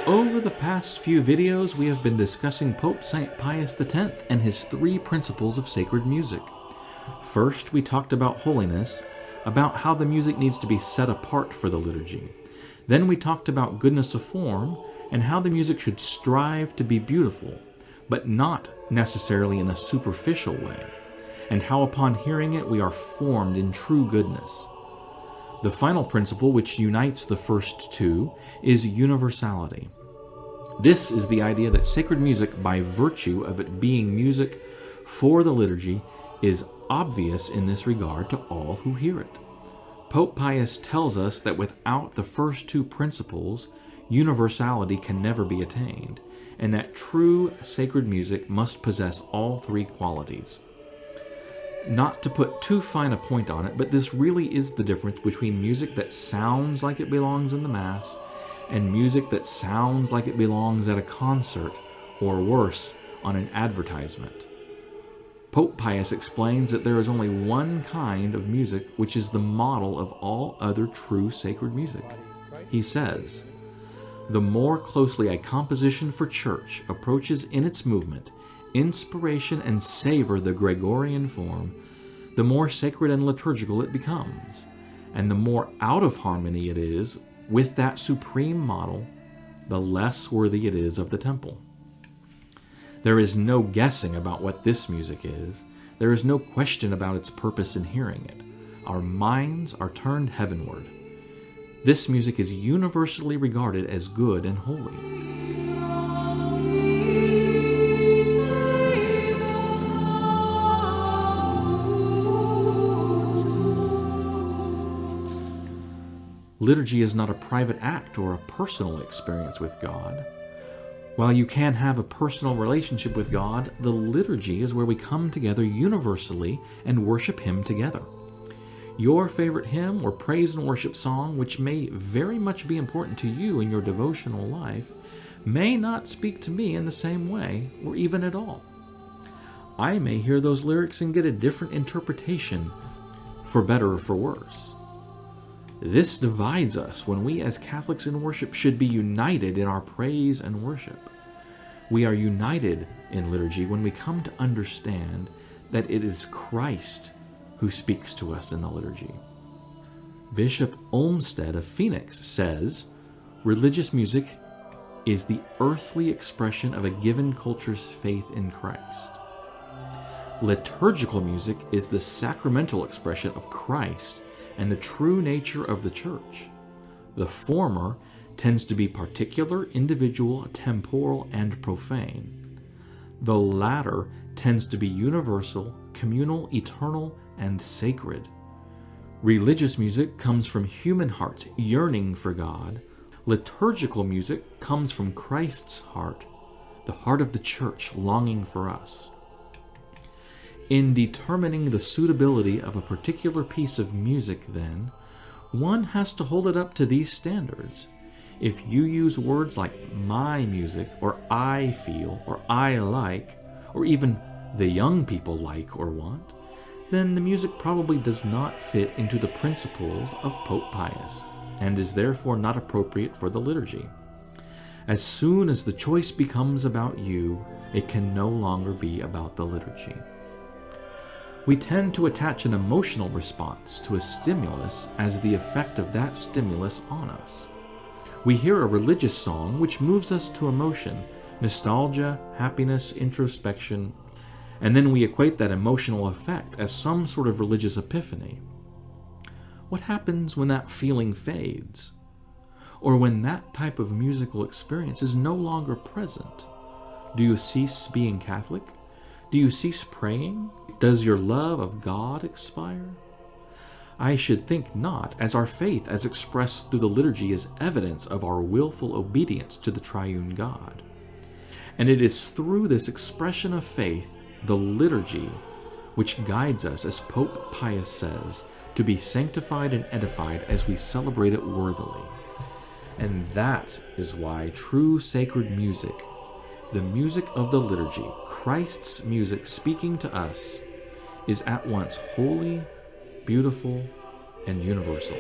Over the past few videos, we have been discussing Pope St. Pius X and his 3 principles of sacred music. First, we talked about holiness, about how the music needs to be set apart for the liturgy. Then we talked about goodness of form, and how the music should strive to be beautiful, but not necessarily in a superficial way, and how upon hearing it we are formed in true goodness. The final principle, which unites the first 2, is universality. This is the idea that sacred music, by virtue of it being music for the liturgy, is obvious in this regard to all who hear it. Pope Pius tells us that without the first 2 principles, universality can never be attained, and that true sacred music must possess all 3 qualities. Not to put too fine a point on it, but this really is the difference between music that sounds like it belongs in the Mass and music that sounds like it belongs at a concert, or worse, on an advertisement. Pope Pius explains that there is only one kind of music which is the model of all other true sacred music. He says, "The more closely a composition for church approaches in its movement, inspiration, and savor the Gregorian form, the more sacred and liturgical it becomes, and the more out of harmony it is with that supreme model, the less worthy it is of the temple." There is no guessing about what this music is. There is no question about its purpose in hearing it. Our minds are turned heavenward. This music is universally regarded as good and holy. Liturgy is not a private act or a personal experience with God. While you can have a personal relationship with God, the liturgy is where we come together universally and worship Him together. Your favorite hymn or praise and worship song, which may very much be important to you in your devotional life, may not speak to me in the same way, or even at all. I may hear those lyrics and get a different interpretation, for better or for worse. This divides us when we as Catholics in worship should be united in our praise and worship. We are united in liturgy when we come to understand that it is Christ who speaks to us in the liturgy. Bishop Olmsted of Phoenix says, "Religious music is the earthly expression of a given culture's faith in Christ. Liturgical music is the sacramental expression of Christ and the true nature of the Church. The former tends to be particular, individual, temporal, and profane. The latter tends to be universal, communal, eternal, and sacred. Religious music comes from human hearts yearning for God. Liturgical music comes from Christ's heart, the heart of the Church longing for us." In determining the suitability of a particular piece of music, then, one has to hold it up to these standards. If you use words like "my music," or "I feel," or "I like," or even "the young people like or want," then the music probably does not fit into the principles of Pope Pius, and is therefore not appropriate for the liturgy. As soon as the choice becomes about you, it can no longer be about the liturgy. We tend to attach an emotional response to a stimulus as the effect of that stimulus on us. We hear a religious song which moves us to emotion, nostalgia, happiness, introspection, and then we equate that emotional effect as some sort of religious epiphany. What happens when that feeling fades? Or when that type of musical experience is no longer present? Do you cease being Catholic? Do you cease praying? Does your love of God expire? I should think not, as our faith as expressed through the liturgy is evidence of our willful obedience to the triune God. And it is through this expression of faith, the liturgy, which guides us, as Pope Pius says, to be sanctified and edified as we celebrate it worthily. And that is why true sacred music, the music of the liturgy, Christ's music speaking to us, is at once holy, beautiful, and universal.